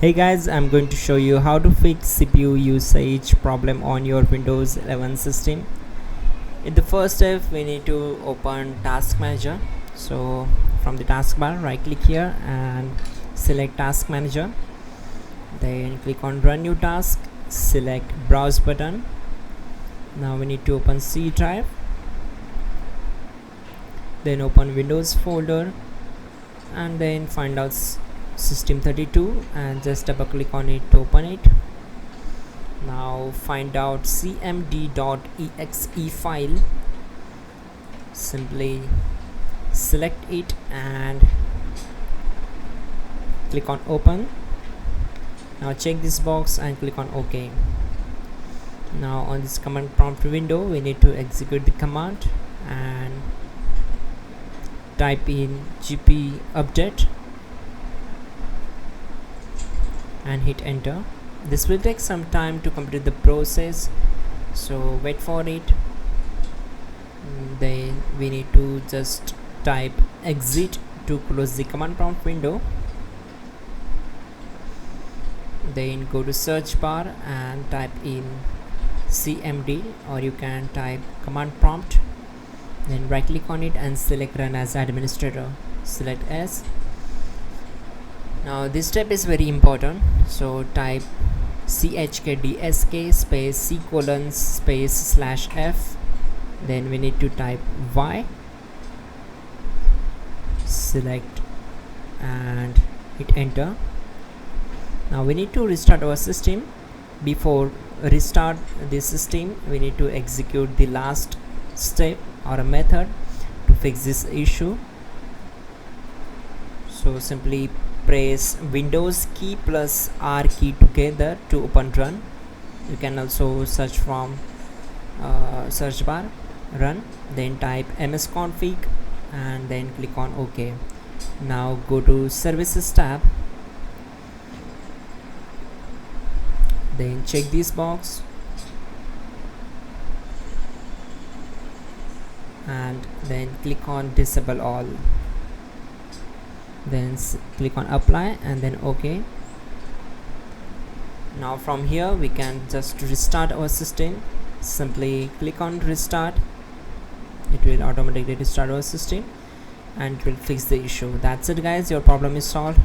Hey guys, I'm going to show you how to fix CPU usage problem on your Windows 11 system. In the first step, we need to open Task Manager. So from the taskbar, right click here and select Task Manager. Then click on Run New Task, select Browse button. Now we need to open C drive. Then open Windows folder and then find out System32 and just double click on it to open it. Now find out cmd.exe file, simply select it and click on open. Now check this box and click on OK. Now on this command prompt window we need to execute the command and type in gp update and hit enter. This will take some time to complete the process, so wait for it. Then we need to just type exit to close the command prompt window. Then go to search bar and type in cmd, or you can type command prompt. Then right click on it and select run as administrator, select S. Now this step is very important, so type chkdsk space c colon space /f. Then we need to type y, select and hit enter. Now we need to restart our system. Before restart the system, we need to execute the last step or a method to fix this issue. So simply press Windows key plus R key together to open run. You can also search from search bar run, then type msconfig and then click on OK. Now go to services tab, then check this box and then click on disable all. Then click on apply and then OK. Now from here we can just restart our system. Simply click on restart. It will automatically restart our system and it will fix the issue. That's it guys, your problem is solved.